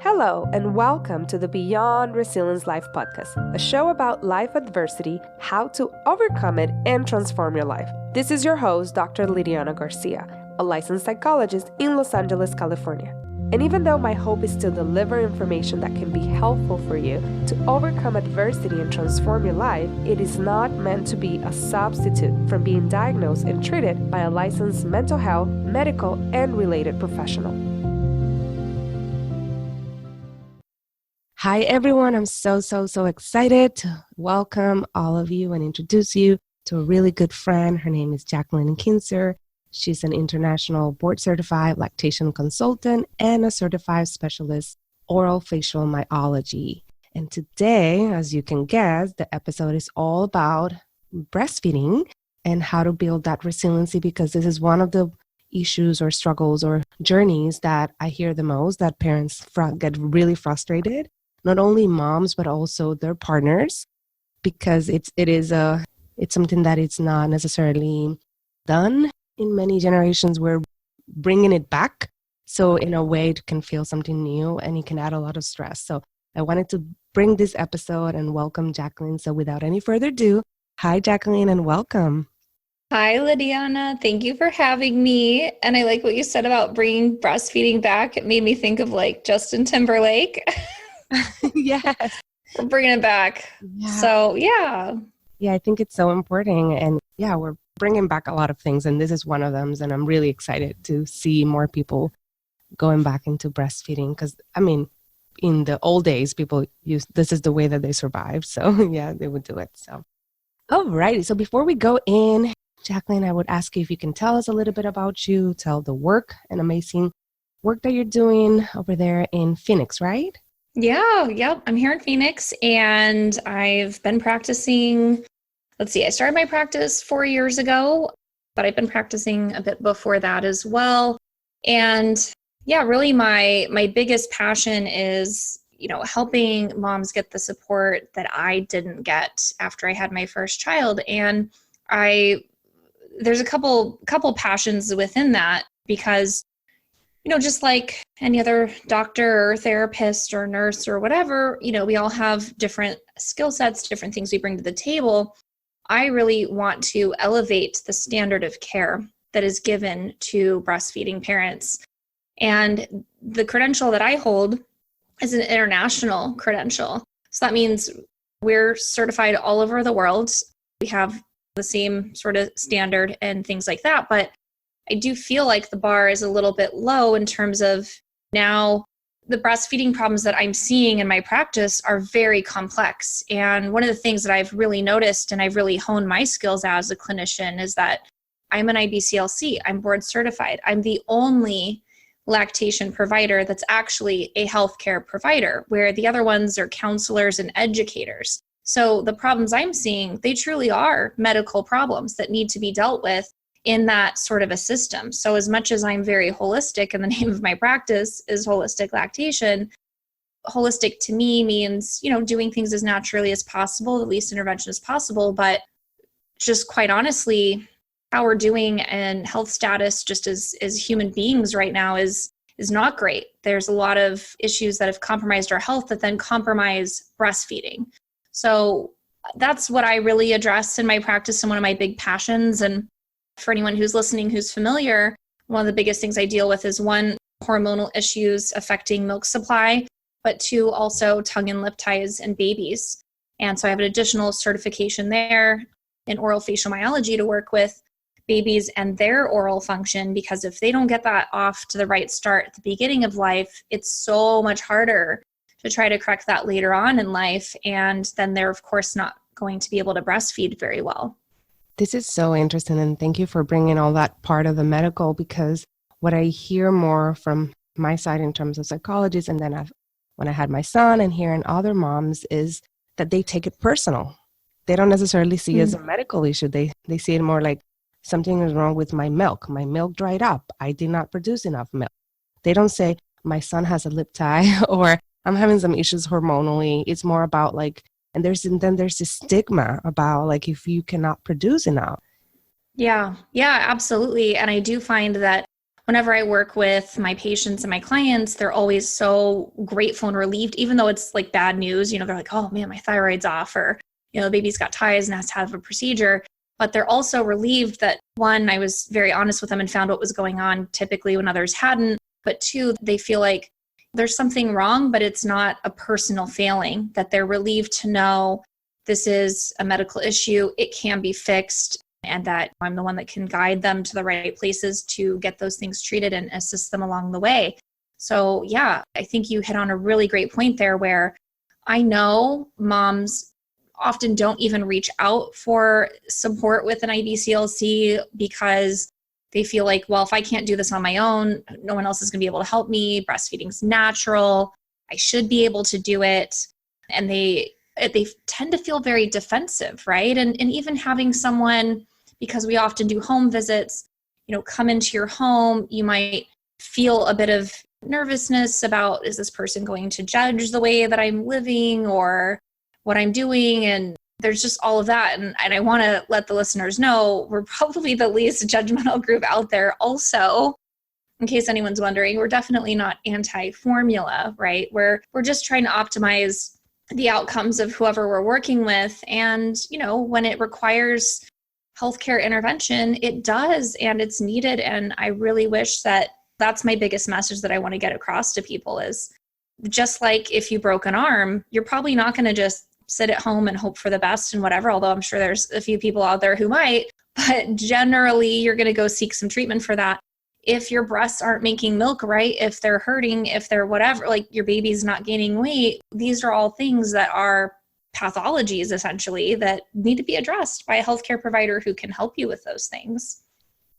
Hello, and welcome to the Beyond Resilience Life podcast, a show about life adversity, how to overcome it, and transform your life. This is your host, Dr. Lidiana Garcia, a licensed psychologist in Los Angeles, California. And even though my hope is to deliver information that can be helpful for you to overcome adversity and transform your life, it is not meant to be a substitute from being diagnosed and treated by a licensed mental health, medical, and related professional. Hi, everyone. I'm so excited to welcome all of you and introduce you to a really good friend. Her name is Jacqueline Kincer. She's an international board certified lactation consultant and a certified specialist Orofacial Myology. And today, as you can guess, the episode is all about breastfeeding and how to build that resiliency, because this is one of the issues or struggles or journeys that I hear the most, that parents get really frustrated. Not only moms, but also their partners, because it's something that it's not necessarily done in many generations. We're bringing it back. So in a way, it can feel something new and it can add a lot of stress. So I wanted to bring this episode and welcome Jacqueline. So without any further ado, hi, Jacqueline, and welcome. Hi, Lidiana. Thank you for having me. And I like what you said about bringing breastfeeding back. It made me think of like Justin Timberlake. Yes. We're bringing it back. Yeah. So, yeah. Yeah, I think it's so important. And yeah, we're bringing back a lot of things. And this is one of them. And I'm really excited to see more people going back into breastfeeding. Because, I mean, in the old days, this is the way that they survived. So, yeah, they would do it. So, all righty. So before we go in, Jacqueline, I would ask you if you can tell us a little bit about you, tell the work and amazing work that you're doing over there in Phoenix, right? Yeah. I'm here in Phoenix and I've been practicing. I started my practice 4 years ago, but I've been practicing a bit before that as well. And yeah, really my biggest passion is, helping moms get the support that I didn't get after I had my first child. And there's a couple passions within that, because just like any other doctor or therapist or nurse or whatever, we all have different skill sets, different things we bring to the table. I really want to elevate the standard of care that is given to breastfeeding parents. And the credential that I hold is an international credential. So that means we're certified all over the world. We have the same sort of standard and things like that. But I do feel like the bar is a little bit low in terms of now the breastfeeding problems that I'm seeing in my practice are very complex. And one of the things that I've really noticed and I've really honed my skills as a clinician is that I'm an IBCLC, I'm board certified. I'm the only lactation provider that's actually a healthcare provider, where the other ones are counselors and educators. So the problems I'm seeing, they truly are medical problems that need to be dealt with in that sort of a system. So as much as I'm very holistic, and the name of my practice is holistic lactation, holistic to me means, doing things as naturally as possible, the least intervention as possible. But just quite honestly, how we're doing and health status just as human beings right now is not great. There's a lot of issues that have compromised our health that then compromise breastfeeding. So that's what I really address in my practice and one of my big passions. And for anyone who's listening, who's familiar, one of the biggest things I deal with is, one, hormonal issues affecting milk supply, but two, also tongue and lip ties in babies. And so I have an additional certification there in orofacial myology to work with babies and their oral function, because if they don't get that off to the right start at the beginning of life, it's so much harder to try to correct that later on in life. And then they're, of course, not going to be able to breastfeed very well. This is so interesting, and thank you for bringing all that part of the medical, because what I hear more from my side in terms of psychologists, and then when I had my son and hearing other moms, is that they take it personal. They don't necessarily see it as a medical issue. They see it more like something is wrong with my milk. My milk dried up. I did not produce enough milk. They don't say my son has a lip tie or I'm having some issues hormonally. It's more about like, and then there's this stigma about like if you cannot produce enough. Yeah, absolutely. And I do find that whenever I work with my patients and my clients, they're always so grateful and relieved, even though it's like bad news. They're like, oh man, my thyroid's off, or, the baby's got ties and has to have a procedure. But they're also relieved that, one, I was very honest with them and found what was going on typically when others hadn't. But two, they feel like there's something wrong, but it's not a personal failing, that they're relieved to know this is a medical issue. It can be fixed, and that I'm the one that can guide them to the right places to get those things treated and assist them along the way. So yeah, I think you hit on a really great point there, where I know moms often don't even reach out for support with an IBCLC because they feel like, well, if I can't do this on my own, no one else is going to be able to help me. Breastfeeding's natural. I should be able to do it. And they tend to feel very defensive, right? And even having someone, because we often do home visits, come into your home, you might feel a bit of nervousness about, is this person going to judge the way that I'm living or what I'm doing? And there's just all of that. And I want to let the listeners know we're probably the least judgmental group out there also. In case anyone's wondering, we're definitely not anti-formula, right? We're just trying to optimize the outcomes of whoever we're working with. And, when it requires healthcare intervention, it does, and it's needed. And I really wish that that's my biggest message that I want to get across to people is, just like if you broke an arm, you're probably not going to just sit at home and hope for the best and whatever, although I'm sure there's a few people out there who might, but generally you're going to go seek some treatment for that. If your breasts aren't making milk right, if they're hurting, if they're whatever, like your baby's not gaining weight, these are all things that are pathologies essentially that need to be addressed by a healthcare provider who can help you with those things.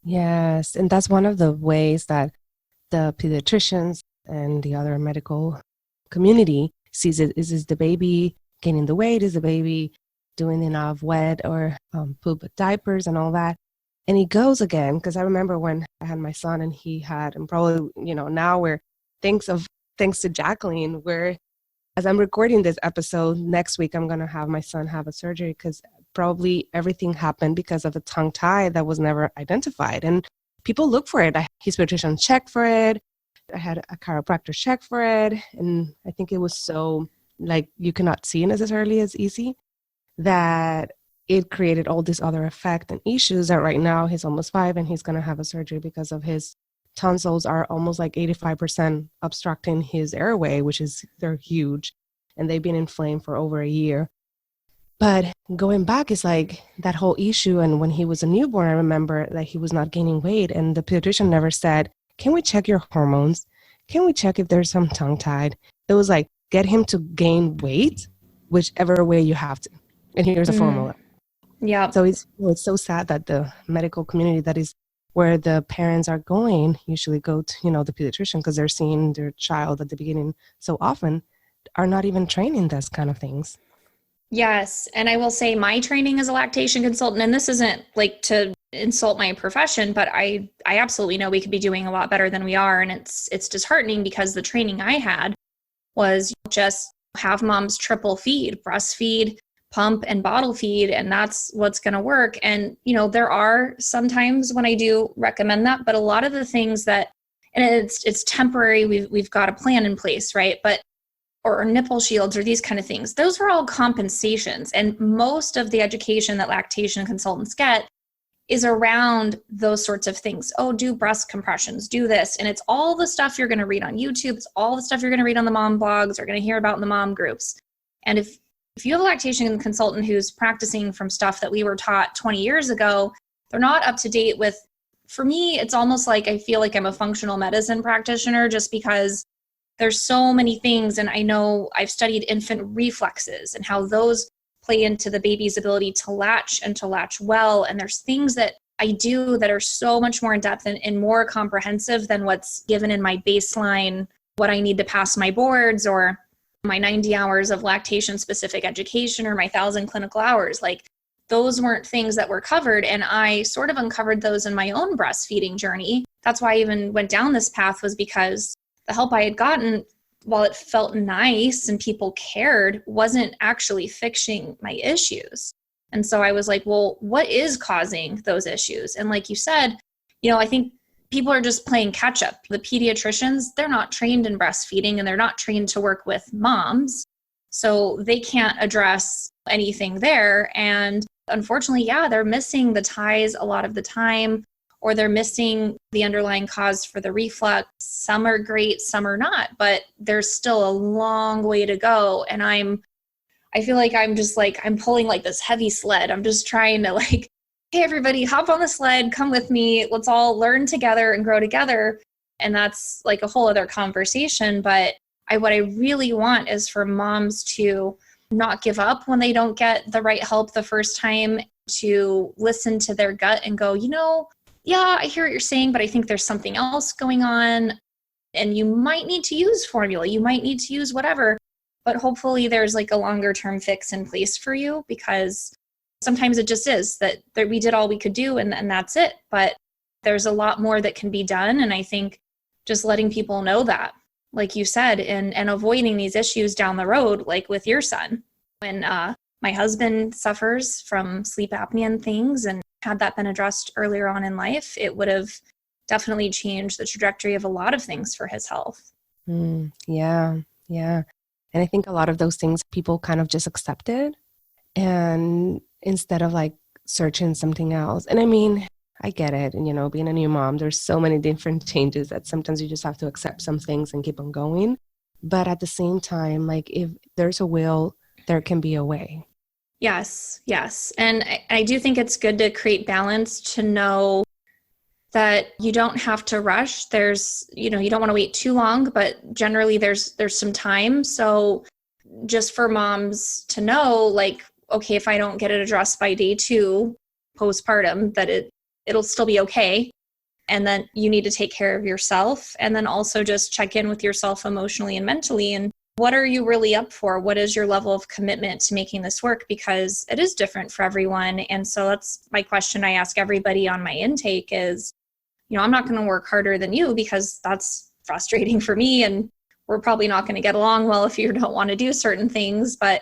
Yes. And that's one of the ways that the pediatricians and the other medical community sees it. Is the baby gaining the weight? Is the baby doing enough wet or poop diapers and all that? And he goes again, because I remember when I had my son and he had, and probably, now we're, thanks to Jacqueline, where as I'm recording this episode, next week I'm going to have my son have a surgery, because probably everything happened because of a tongue tie that was never identified. And people look for it. His pediatrician checked for it. I had a chiropractor check for it. And I think it was so, you cannot see necessarily as easy, that it created all this other effect and issues that right now he's almost 5 and he's going to have a surgery because of his tonsils are almost 85% obstructing his airway, they're huge, and they've been inflamed for over a year. But going back is that whole issue. And when he was a newborn, I remember that he was not gaining weight, and the pediatrician never said, can we check your hormones? Can we check if there's some tongue tied? It was get him to gain weight, whichever way you have to. And here's a formula. Yeah. So it's so sad that the medical community, that is where the parents are going, usually go to, the pediatrician, because they're seeing their child at the beginning so often, are not even trained in those kind of things. Yes. And I will say my training as a lactation consultant, and this isn't to insult my profession, but I absolutely know we could be doing a lot better than we are. And it's disheartening, because the training I had was just have moms triple feed, breastfeed, pump, and bottle feed, and that's what's going to work. And, there are sometimes when I do recommend that, but a lot of the things that, and it's temporary, we've got a plan in place, right? But, or nipple shields or these kind of things, those are all compensations. And most of the education that lactation consultants get is around those sorts of things. Oh, do breast compressions, do this. And it's all the stuff you're going to read on YouTube. It's all the stuff you're going to read on the mom blogs or going to hear about in the mom groups. And if you have a lactation consultant who's practicing from stuff that we were taught 20 years ago, they're not up to date with, for me, it's almost like I feel like I'm a functional medicine practitioner, just because there's so many things. And I know I've studied infant reflexes and how those play into the baby's ability to latch and to latch well. And there's things that I do that are so much more in depth and more comprehensive than what's given in my baseline, what I need to pass my boards, or my 90 hours of lactation specific education, or my 1,000 clinical hours. Those weren't things that were covered. And I sort of uncovered those in my own breastfeeding journey. That's why I even went down this path, was because the help I had gotten, while it felt nice and people cared, wasn't actually fixing my issues. And so I was like, well, what is causing those issues? And like you said, I think people are just playing catch up. The pediatricians, they're not trained in breastfeeding and they're not trained to work with moms. So they can't address anything there. And unfortunately, yeah, they're missing the ties a lot of the time, or they're missing the underlying cause for the reflux. Some are great, some are not, but there's still a long way to go. And I feel like I'm pulling like this heavy sled. I'm just trying to like, hey, everybody, hop on the sled, come with me. Let's all learn together and grow together. And that's like a whole other conversation. But what I really want is for moms to not give up when they don't get the right help the first time, to listen to their gut and go, yeah, I hear what you're saying, but I think there's something else going on. And you might need to use formula. You might need to use whatever. But hopefully there's like a longer term fix in place for you, because sometimes it just is that we did all we could do and that's it. But there's a lot more that can be done. And I think just letting people know that, like you said, and avoiding these issues down the road, like with your son. When my husband suffers from sleep apnea and things, and had that been addressed earlier on in life, it would have definitely changed the trajectory of a lot of things for his health. Yeah. And I think a lot of those things people kind of just accepted, and instead of like searching something else. And I mean, I get it. And, being a new mom, there's so many different changes that sometimes you just have to accept some things and keep on going. But at the same time, like if there's a will, there can be a way. Yes. And I do think it's good to create balance, to know that you don't have to rush. There's, you don't want to wait too long, but generally there's some time. So just for moms to know, like, okay, if I don't get it addressed by day 2 postpartum, that it'll still be okay. And then you need to take care of yourself. And then also just check in with yourself emotionally and mentally. And what are you really up for? What is your level of commitment to making this work? Because it is different for everyone. And so that's my question I ask everybody on my intake is, I'm not going to work harder than you, because that's frustrating for me. And we're probably not going to get along well if you don't want to do certain things. But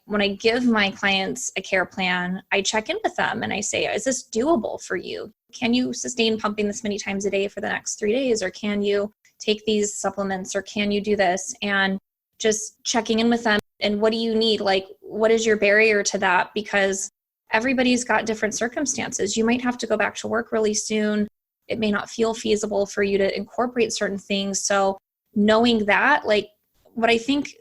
when I give my clients a care plan, I check in with them and I say, is this doable for you? Can you sustain pumping this many times a day for the next 3 days? Or can you take these supplements? Or can you do this? And just checking in with them. And what do you need? Like, what is your barrier to that? Because everybody's got different circumstances. You might have to go back to work really soon. It may not feel feasible for you to incorporate certain things. So knowing that, like, what I think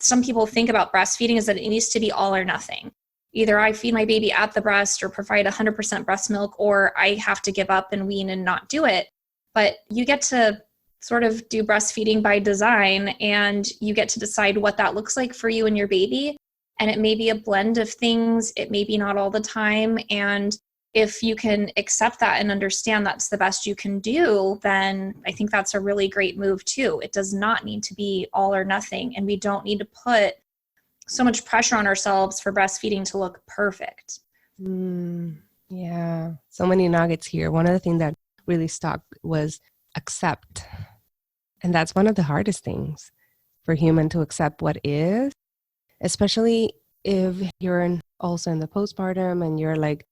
some people think about breastfeeding is that it needs to be all or nothing. Either I feed my baby at the breast or provide 100% breast milk, or I have to give up and wean and not do it. But you get to sort of do breastfeeding by design, and you get to decide what that looks like for you and your baby. And it may be a blend of things. It may be not all the time. And if you can accept that and understand that's the best you can do, then I think that's a really great move too. It does not need to be all or nothing. And we don't need to put so much pressure on ourselves for breastfeeding to look perfect. Yeah. So many nuggets here. One of the things that really stuck was accept. And that's one of the hardest things for human to accept what is, especially if you're also in the postpartum and you're like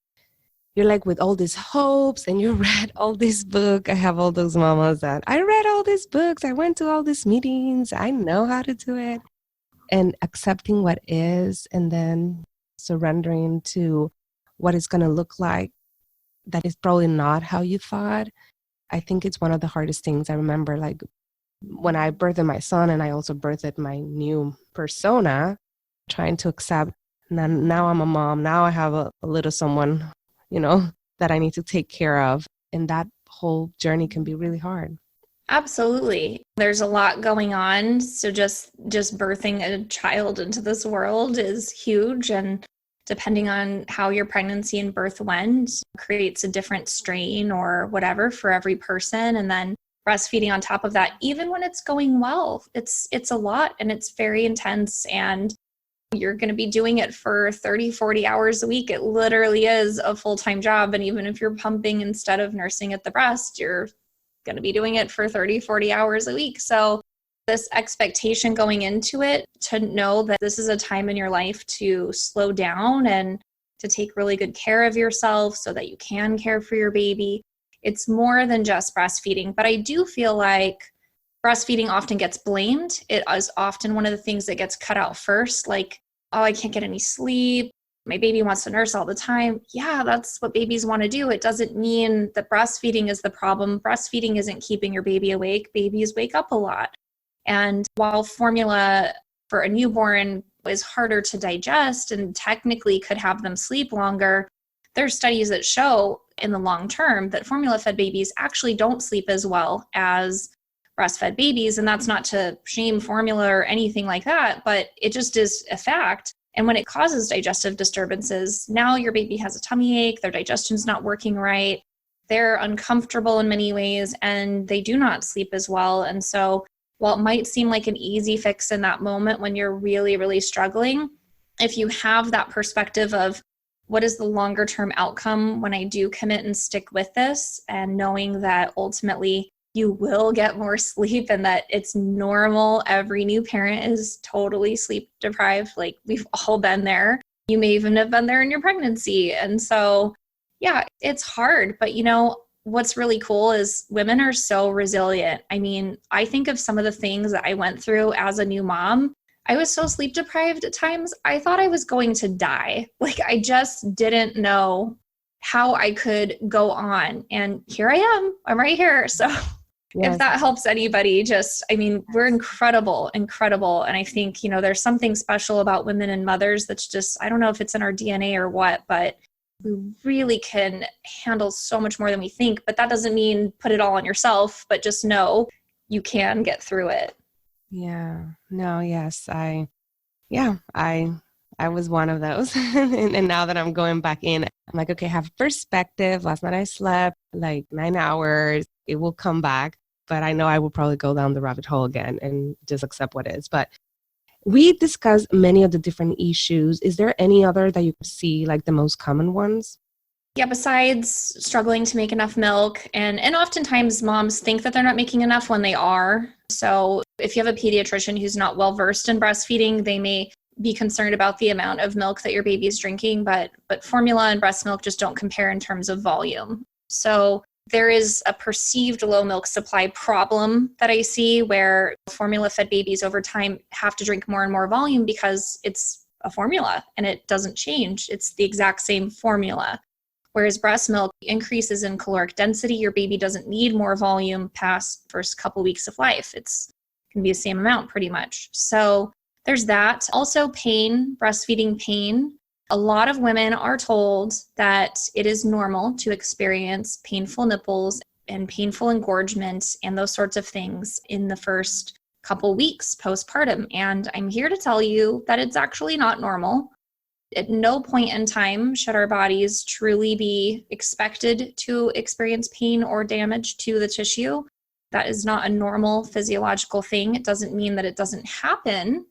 with all these hopes and you read all this book. I have all those mamas that I read all these books. I went to all these meetings. I know how to do it. And accepting what is, and then surrendering to what it's going to look like. That is probably not how you thought. I think it's one of the hardest things. I remember like when I birthed my son, and I also birthed my new persona, trying to accept, now I'm a mom. Now I have a little someone, that I need to take care of. And that whole journey can be really hard. Absolutely. There's a lot going on. So just birthing a child into this world is huge. And depending on how your pregnancy and birth went, creates a different strain or whatever for every person. And then breastfeeding on top of that, even when it's going well, it's a lot and it's very intense. And you're going to be doing it for 30, 40 hours a week. It literally is a full-time job. And even if you're pumping instead of nursing at the breast, you're going to be doing it for 30, 40 hours a week. So this expectation going into it, to know that this is a time in your life to slow down and to take really good care of yourself so that you can care for your baby. It's more than just breastfeeding, but I do feel like breastfeeding often gets blamed. It is often one of the things that gets cut out first, like, oh, I can't get any sleep. My baby wants to nurse all the time. Yeah, that's what babies want to do. It doesn't mean that breastfeeding is the problem. Breastfeeding isn't keeping your baby awake. Babies wake up a lot. And while formula for a newborn is harder to digest and technically could have them sleep longer, there's studies that show in the long term that formula-fed babies actually don't sleep as well as breastfed babies. And that's not to shame formula or anything like that, but it just is a fact. And when it causes digestive disturbances, now your baby has a tummy ache, their digestion's not working right, they're uncomfortable in many ways, and they do not sleep as well. And so while it might seem like an easy fix in that moment when you're really, really struggling, if you have that perspective of what is the longer term outcome when I do commit and stick with this, and knowing that ultimately you will get more sleep and that it's normal. Every new parent is totally sleep deprived. Like, we've all been there. You may even have been there in your pregnancy. And so, yeah, it's hard. But what's really cool is women are so resilient. I mean, I think of some of the things that I went through as a new mom. I was so sleep deprived at times. I thought I was going to die. Like, I just didn't know how I could go on. And here I am. I'm right here. So yes. If that helps anybody, we're incredible. And I think, there's something special about women and mothers that's just, I don't know if it's in our DNA or what, but we really can handle so much more than we think. But that doesn't mean put it all on yourself, but just know you can get through it. Yeah. No, yes. I was one of those. and now that I'm going back in, I'm like, okay, have perspective. Last night I slept like 9 hours. It will come back. But I know I will probably go down the rabbit hole again and just accept what is. But we discussed many of the different issues. Is there any other that you see, like the most common ones? Yeah, besides struggling to make enough milk, and oftentimes moms think that they're not making enough when they are. So if you have a pediatrician who's not well versed in breastfeeding, they may be concerned about the amount of milk that your baby is drinking, but formula and breast milk just don't compare in terms of volume. So there is a perceived low milk supply problem that I see where formula-fed babies over time have to drink more and more volume because it's a formula and it doesn't change. It's the exact same formula. Whereas breast milk increases in caloric density, your baby doesn't need more volume past first couple weeks of life. It's can be the same amount pretty much. So there's that. Also pain, breastfeeding pain. A lot of women are told that it is normal to experience painful nipples and painful engorgement and those sorts of things in the first couple weeks postpartum. And I'm here to tell you that it's actually not normal. At no point in time should our bodies truly be expected to experience pain or damage to the tissue. That is not a normal physiological thing. It doesn't mean that it doesn't happen,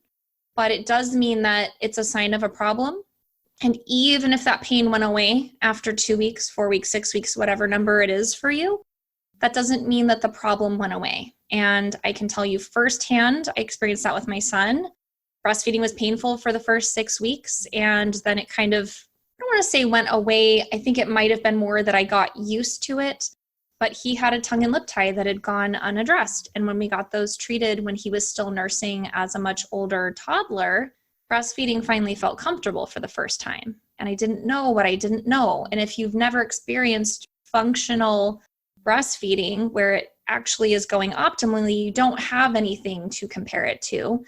but it does mean that it's a sign of a problem. And even if that pain went away after 2 weeks, 4 weeks, 6 weeks, whatever number it is for you, that doesn't mean that the problem went away. And I can tell you firsthand, I experienced that with my son. Breastfeeding was painful for the first 6 weeks, and then it kind of, I don't want to say went away. I think it might have been more that I got used to it, but he had a tongue and lip tie that had gone unaddressed. And when we got those treated when he was still nursing as a much older toddler, breastfeeding finally felt comfortable for the first time. And I didn't know what I didn't know. And if you've never experienced functional breastfeeding where it actually is going optimally, you don't have anything to compare it to.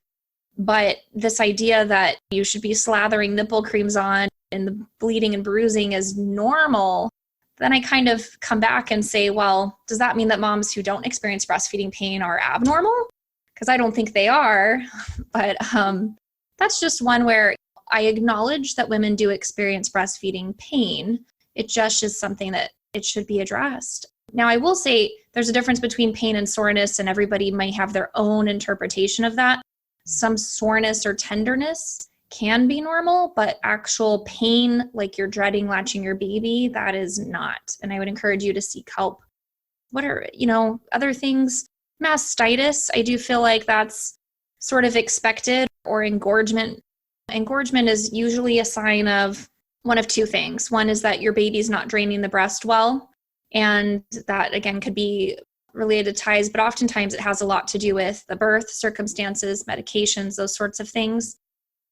But this idea that you should be slathering nipple creams on and the bleeding and bruising is normal, then I kind of come back and say, well, does that mean that moms who don't experience breastfeeding pain are abnormal? Because I don't think they are. But that's just one where I acknowledge that women do experience breastfeeding pain. It just is something that it should be addressed. Now, I will say there's a difference between pain and soreness, and everybody might have their own interpretation of that. Some soreness or tenderness can be normal, but actual pain, like you're dreading latching your baby, that is not. And I would encourage you to seek help. What are, other things? Mastitis, I do feel like that's sort of expected, or engorgement. Engorgement is usually a sign of one of two things. One is that your baby's not draining the breast well, And that, again, could be related to ties, but oftentimes it has a lot to do with the birth circumstances, medications, those sorts of things.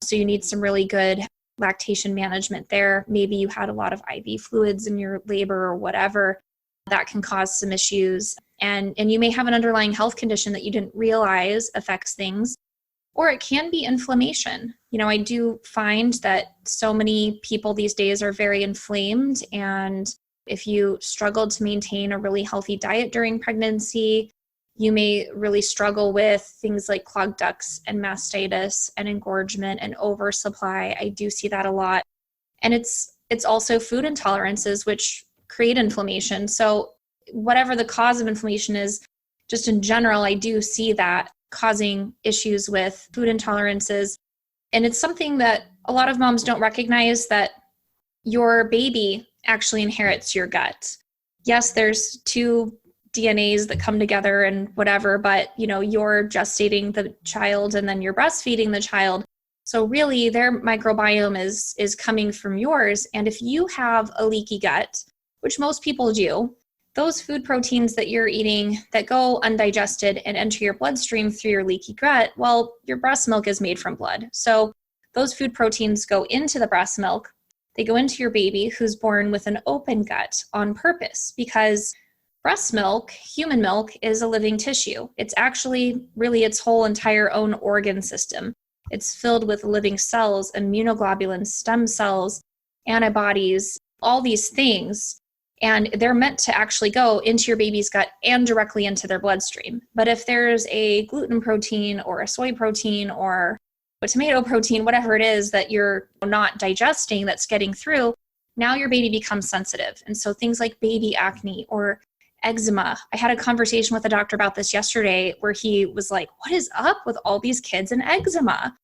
So you need some really good lactation management there. Maybe you had a lot of IV fluids in your labor or whatever. That can cause some issues. And you may have an underlying health condition that you didn't realize affects things. Or it can be inflammation. I do find that so many people these days are very inflamed. And if you struggled to maintain a really healthy diet during pregnancy, you may really struggle with things like clogged ducts and mastitis and engorgement and oversupply. I do see that a lot. And it's also food intolerances, which create inflammation. So whatever the cause of inflammation is, just in general, I do see that causing issues with food intolerances. And it's something that a lot of moms don't recognize, that your baby actually inherits your gut. Yes, there's two DNAs that come together and whatever, but you're gestating the child and then you're breastfeeding the child. So really their microbiome is coming from yours. And if you have a leaky gut, which most people do, those food proteins that you're eating that go undigested and enter your bloodstream through your leaky gut, well, your breast milk is made from blood. So those food proteins go into the breast milk. They go into your baby who's born with an open gut on purpose, because breast milk, human milk, is a living tissue. It's actually really its whole entire own organ system. It's filled with living cells, immunoglobulins, stem cells, antibodies, all these things. And they're meant to actually go into your baby's gut and directly into their bloodstream. But if there's a gluten protein or a soy protein or a tomato protein, whatever it is that you're not digesting that's getting through, now your baby becomes sensitive. And so things like baby acne or eczema. I had a conversation with a doctor about this yesterday where he was like, what is up with all these kids and eczema?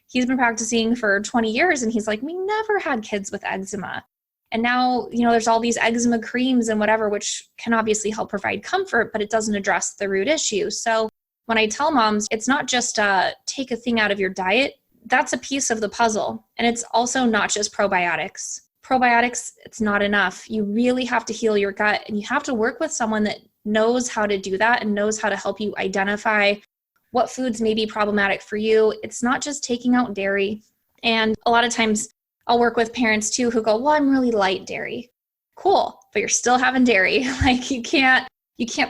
He's been practicing for 20 years and he's like, we never had kids with eczema. And now, there's all these eczema creams and whatever, which can obviously help provide comfort, but it doesn't address the root issue. So when I tell moms, it's not just take a thing out of your diet. That's a piece of the puzzle. And it's also not just probiotics. Probiotics, it's not enough. You really have to heal your gut, and you have to work with someone that knows how to do that and knows how to help you identify what foods may be problematic for you. It's not just taking out dairy. And a lot of times I'll work with parents too who go, well, I'm really light dairy. Cool, but you're still having dairy. Like you can't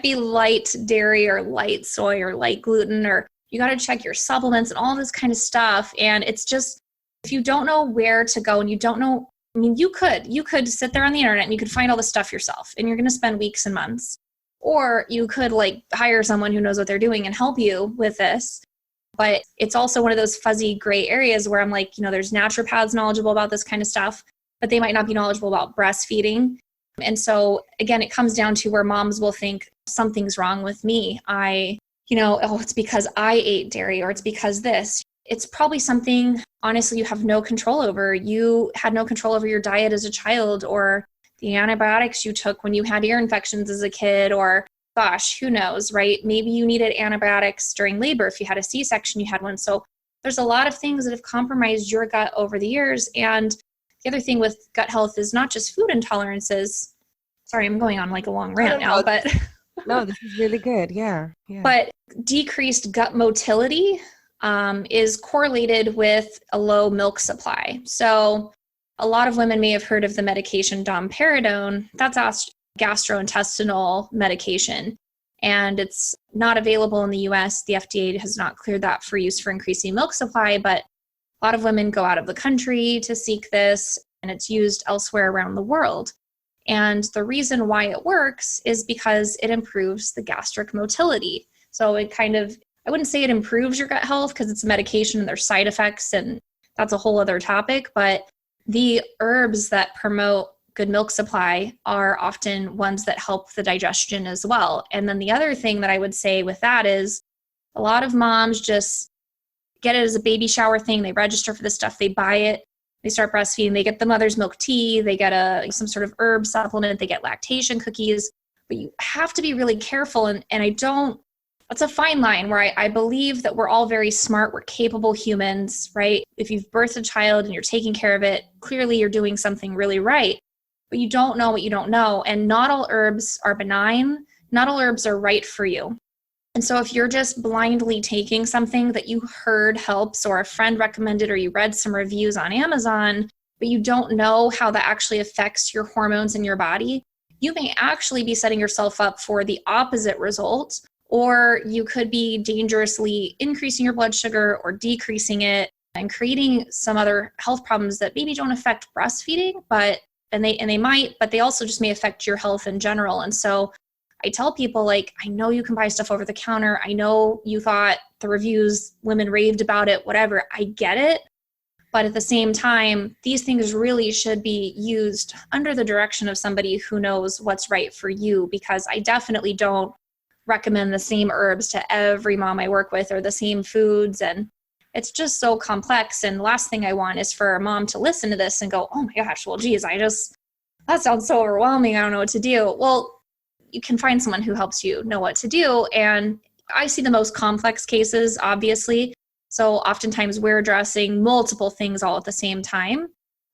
be light dairy or light soy or light gluten, or you got to check your supplements and all this kind of stuff. And it's just, if you don't know where to go and you don't know, you could sit there on the internet and you could find all this stuff yourself, and you're going to spend weeks and months. Or you could hire someone who knows what they're doing and help you with this. But it's also one of those fuzzy gray areas where I'm like, there's naturopaths knowledgeable about this kind of stuff, but they might not be knowledgeable about breastfeeding. And so again, it comes down to where moms will think something's wrong with me. It's because I ate dairy, or it's because this. It's probably something, honestly, you have no control over. You had no control over your diet as a child, or the antibiotics you took when you had ear infections as a kid, or gosh, who knows, right? Maybe you needed antibiotics during labor. If you had a C-section, you had one. So there's a lot of things that have compromised your gut over the years. And the other thing with gut health is not just food intolerances. Sorry, I'm going on a long rant now, but no, this is really good. Yeah. But decreased gut motility is correlated with a low milk supply. So a lot of women may have heard of the medication domperidone. That's gastrointestinal medication, and it's not available in the US. The FDA has not cleared that for use for increasing milk supply, but a lot of women go out of the country to seek this, and it's used elsewhere around the world. And the reason why it works is because it improves the gastric motility. So it I wouldn't say it improves your gut health because it's a medication and there's side effects, and that's a whole other topic, but the herbs that promote good milk supply are often ones that help the digestion as well. And then the other thing that I would say with that is a lot of moms just get it as a baby shower thing. They register for this stuff. They buy it. They start breastfeeding. They get the mother's milk tea. They get some sort of herb supplement. They get lactation cookies. But you have to be really careful. And it's a fine line where I believe that we're all very smart. We're capable humans, right? If you've birthed a child and you're taking care of it, clearly you're doing something really right. but you don't know what you don't know. And not all herbs are benign. Not all herbs are right for you. And so if you're just blindly taking something that you heard helps, or a friend recommended, or you read some reviews on Amazon, but you don't know how that actually affects your hormones in your body, you may actually be setting yourself up for the opposite result, or you could be dangerously increasing your blood sugar or decreasing it and creating some other health problems that maybe don't affect breastfeeding, and they might, but they also just may affect your health in general. And so I tell people, like, I know you can buy stuff over the counter. I know you thought the reviews, women raved about it, whatever. I get it. But at the same time, these things really should be used under the direction of somebody who knows what's right for you, because I definitely don't recommend the same herbs to every mom I work with, or the same foods. And it's just so complex. And the last thing I want is for a mom to listen to this and go, oh my gosh, well, geez, that sounds so overwhelming. I don't know what to do. Well, you can find someone who helps you know what to do. And I see the most complex cases, obviously. So oftentimes we're addressing multiple things all at the same time.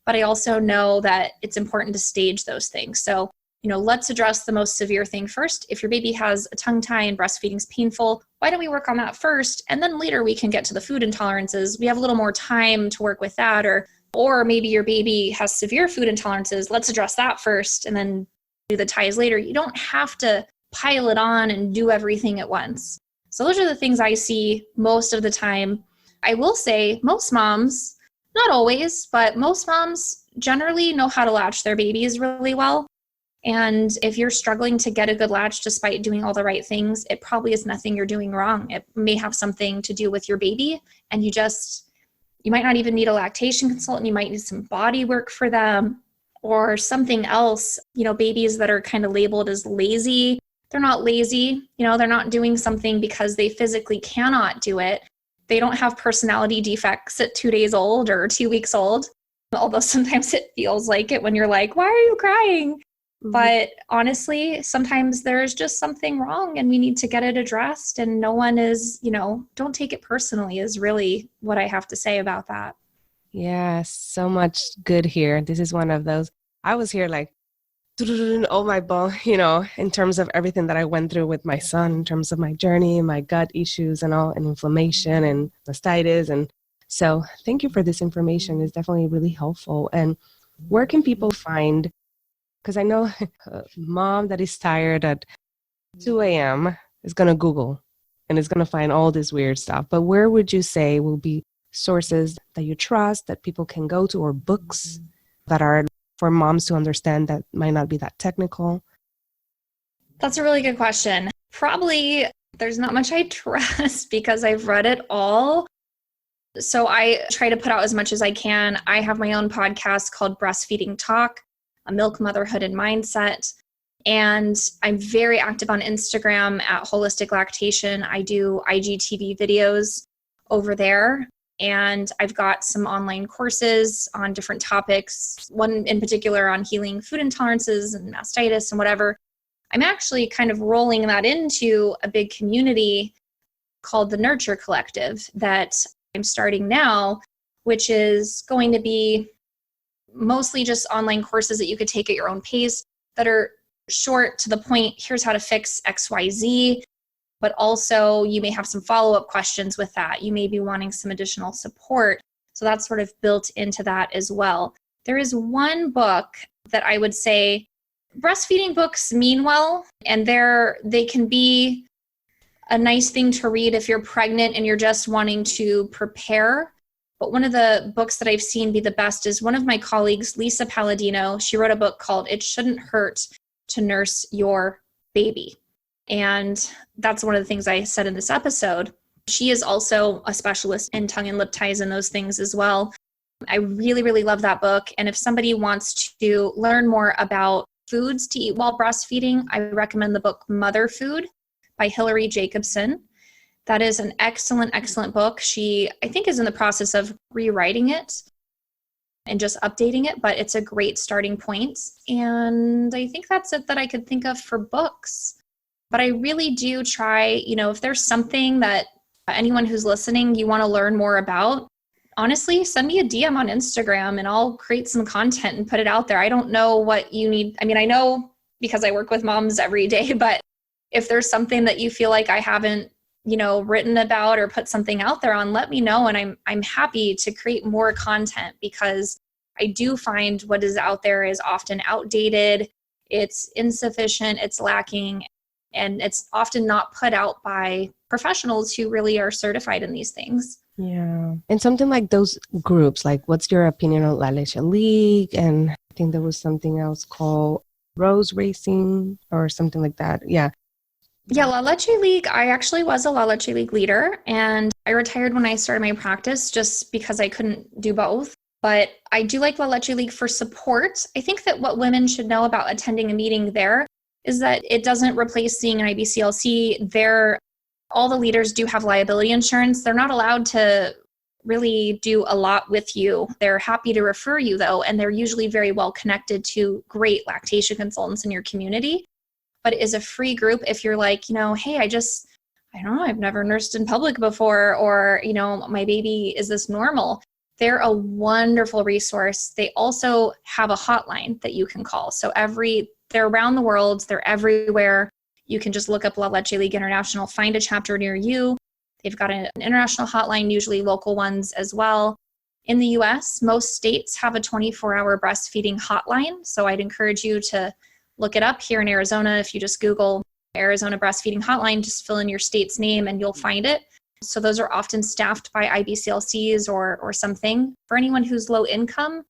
But I also know that it's important to stage those things. So, let's address the most severe thing first. If your baby has a tongue tie and breastfeeding is painful, why don't we work on that first? And then later we can get to the food intolerances. We have a little more time to work with that. Or maybe your baby has severe food intolerances. Let's address that first and then do the ties later. You don't have to pile it on and do everything at once. So those are the things I see most of the time. I will say most moms, not always, but most moms generally know how to latch their babies really well. And if you're struggling to get a good latch despite doing all the right things, it probably is nothing you're doing wrong. It may have something to do with your baby, and you might not even need a lactation consultant. You might need some body work for them or something else. Babies that are kind of labeled as lazy, they're not lazy. They're not doing something because they physically cannot do it. They don't have personality defects at 2 days old or 2 weeks old, although sometimes it feels like it when you're like, why are you crying? Mm-hmm. But honestly, sometimes there's just something wrong and we need to get it addressed. And no one is, don't take it personally is really what I have to say about that. Yeah, so much good here. This is one of those. I was here like, oh my bone, in terms of everything that I went through with my son, in terms of my journey, my gut issues and all, and inflammation and mastitis. And so thank you for this information. It's definitely really helpful. And where can people find, because I know a mom that is tired at 2 a.m. is going to Google and is going to find all this weird stuff. But where would you say will be sources that you trust, that people can go to, or books that are for moms to understand that might not be that technical? That's a really good question. Probably there's not much I trust because I've read it all. So I try to put out as much as I can. I have my own podcast called Breastfeeding Talk, a milk, motherhood, and mindset. And I'm very active on Instagram at Holistic Lactation. I do IGTV videos over there. And I've got some online courses on different topics, one in particular on healing food intolerances and mastitis and whatever. I'm actually kind of rolling that into a big community called the Nurture Collective that I'm starting now, which is going to be mostly just online courses that you could take at your own pace that are short, to the point. Here's how to fix XYZ. But also you may have some follow-up questions with that. You may be wanting some additional support. So that's sort of built into that as well. There is one book that I would say, breastfeeding books mean well, and they can be a nice thing to read if you're pregnant and you're just wanting to prepare. But one of the books that I've seen be the best is one of my colleagues, Lisa Paladino. She wrote a book called It Shouldn't Hurt to Nurse Your Baby. And that's one of the things I said in this episode. She is also a specialist in tongue and lip ties and those things as well. I really, really love that book. And if somebody wants to learn more about foods to eat while breastfeeding, I recommend the book Mother Food by Hilary Jacobson. That is an excellent, excellent book. She, I think, is in the process of rewriting it and just updating it, but it's a great starting point. And I think that's it that I could think of for books. But I really do try, if there's something that anyone who's listening, you want to learn more about, honestly, send me a DM on Instagram and I'll create some content and put it out there. I don't know what you need. I mean, I know because I work with moms every day, but if there's something that you feel like I haven't, written about or put something out there on, let me know. And I'm happy to create more content, because I do find what is out there is often outdated, it's insufficient, it's lacking, and it's often not put out by professionals who really are certified in these things. Yeah. And something like those groups, like what's your opinion on La Leche League? And I think there was something else called Rose Racing or something like that. Yeah. Yeah, La Leche League, I actually was a La Leche League leader, and I retired when I started my practice just because I couldn't do both. But I do like La Leche League for support. I think that what women should know about attending a meeting there is that it doesn't replace seeing an IBCLC. All the leaders do have liability insurance. They're not allowed to really do a lot with you. They're happy to refer you, though, and they're usually very well connected to great lactation consultants in your community. But it is a free group if you're like, hey, I don't know, I've never nursed in public before, or, my baby, is this normal? They're a wonderful resource. They also have a hotline that you can call. So they're around the world, they're everywhere. You can just look up La Leche League International, find a chapter near you. They've got an international hotline, usually local ones as well. In the US, most states have a 24-hour breastfeeding hotline. So I'd encourage you to look it up. Here in Arizona, if you just Google Arizona Breastfeeding Hotline, just fill in your state's name and you'll find it. So those are often staffed by IBCLCs or something. For anyone who's low income,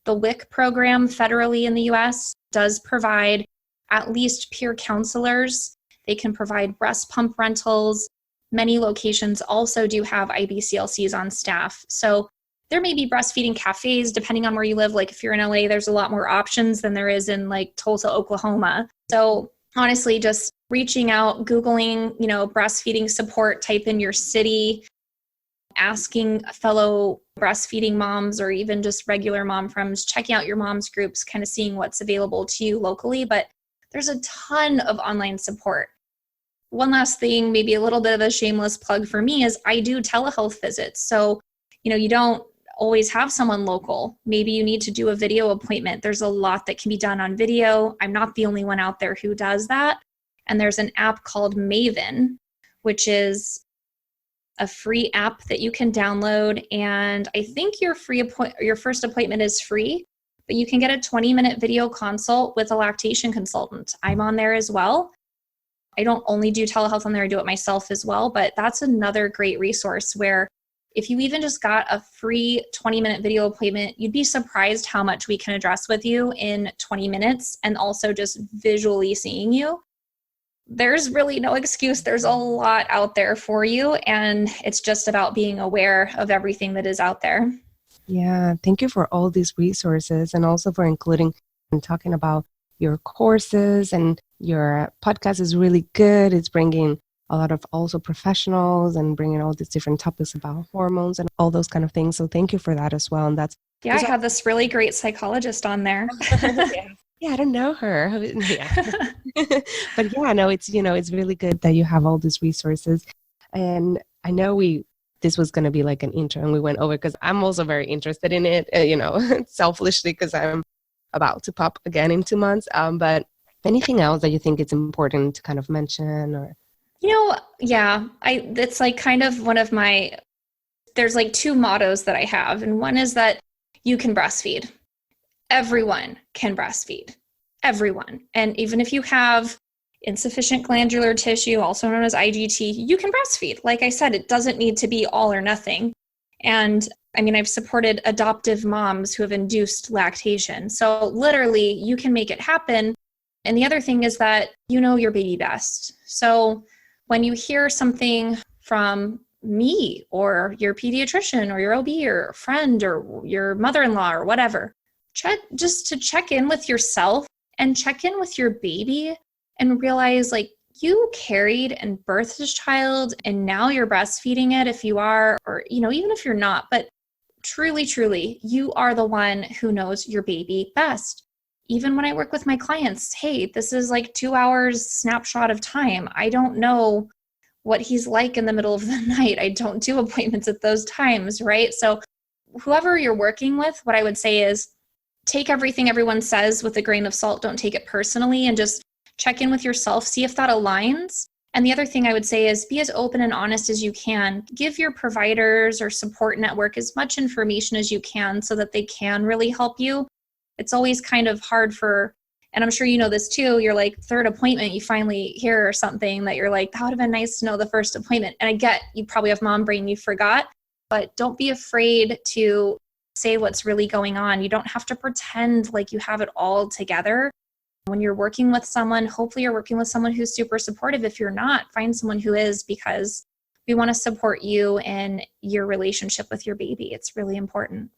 the WIC program federally in the US does provide at least peer counselors. They can provide breast pump rentals. Many locations also do have IBCLCs on staff. So there may be breastfeeding cafes, depending on where you live. Like if you're in LA, there's a lot more options than there is in like Tulsa, Oklahoma. So honestly, just reaching out, Googling, breastfeeding support, type in your city, asking fellow breastfeeding moms or even just regular mom friends, checking out your mom's groups, kind of seeing what's available to you locally. But there's a ton of online support. One last thing, maybe a little bit of a shameless plug for me, is I do telehealth visits. So, you don't always have someone local. Maybe you need to do a video appointment. There's a lot that can be done on video. I'm not the only one out there who does that. And there's an app called Maven, which is a free app that you can download. And I think your first appointment is free, but you can get a 20-minute video consult with a lactation consultant. I'm on there as well. I don't only do telehealth on there, I do it myself as well. But that's another great resource where if you even just got a free 20-minute video appointment, you'd be surprised how much we can address with you in 20 minutes and also just visually seeing you. There's really no excuse. There's a lot out there for you, and it's just about being aware of everything that is out there. Yeah, thank you for all these resources and also for including and talking about your courses, and your podcast is really good. It's bringing a lot of also professionals and bringing all these different topics about hormones and all those kind of things. So thank you for that as well. And I have this really great psychologist on there. Yeah, I don't know her. Yeah. But yeah, no, it's really good that you have all these resources. And I know this was going to be like an intro and we went over because I'm also very interested in it, selfishly, because I'm about to pop again in 2 months. But anything else that you think it's important to kind of mention or? Yeah, it's like kind of one of there's like two mottos that I have. And one is that you can breastfeed. Everyone can breastfeed. Everyone. And even if you have insufficient glandular tissue, also known as IGT, you can breastfeed. Like I said, it doesn't need to be all or nothing. And I mean, I've supported adoptive moms who have induced lactation. So literally, you can make it happen. And the other thing is that you know your baby best. So when you hear something from me or your pediatrician or your OB or friend or your mother-in-law or whatever, just to check in with yourself and check in with your baby and realize like you carried and birthed this child and now you're breastfeeding it if you are, or, even if you're not, but truly, truly, you are the one who knows your baby best. Even when I work with my clients, hey, this is like 2 hours snapshot of time. I don't know what he's like in the middle of the night. I don't do appointments at those times, right? So whoever you're working with, what I would say is take everything everyone says with a grain of salt. Don't take it personally, and just check in with yourself, see if that aligns. And the other thing I would say is be as open and honest as you can. Give your providers or support network as much information as you can so that they can really help you. It's always kind of hard and I'm sure you know this too, you're like third appointment, you finally hear something that you're like, that would have been nice to know the first appointment. And I get you probably have mom brain, you forgot, but don't be afraid to say what's really going on. You don't have to pretend like you have it all together. When you're working with someone, hopefully you're working with someone who's super supportive. If you're not, find someone who is, because we want to support you in your relationship with your baby. It's really important.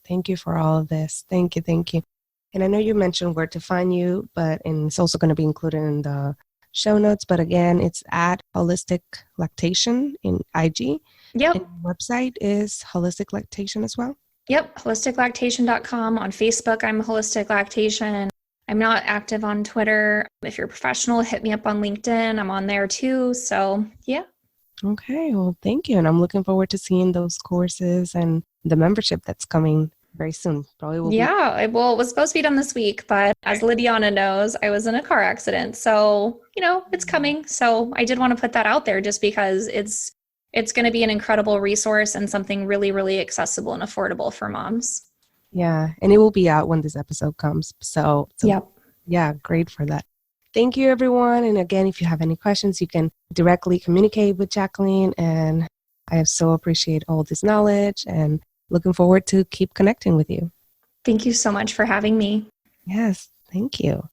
Thank you for all of this. Thank you. Thank you. And I know you mentioned where to find you, and it's also going to be included in the show notes. But again, it's at Holistic Lactation in IG. Yep. And your website is Holistic Lactation as well? Yep. Holisticlactation.com. On Facebook, I'm Holistic Lactation. I'm not active on Twitter. If you're a professional, hit me up on LinkedIn. I'm on there too. So yeah. Okay. Well, thank you. And I'm looking forward to seeing those courses and the membership that's coming very soon. Probably will. Yeah. Well, it was supposed to be done this week, but as Lydiana knows, I was in a car accident. So, it's coming. So I did want to put that out there just because it's going to be an incredible resource and something really, really accessible and affordable for moms. Yeah. And it will be out when this episode comes. So yep. Yeah, great for that. Thank you, everyone. And again, if you have any questions, you can directly communicate with Jacqueline. And I so appreciate all this knowledge and looking forward to keep connecting with you. Thank you so much for having me. Yes, thank you.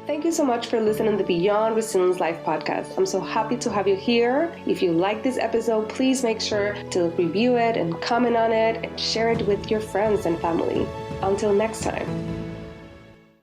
Thank you so much for listening to the Beyond Resilience Life podcast. I'm so happy to have you here. If you like this episode, please make sure to review it and comment on it and share it with your friends and family. Until next time.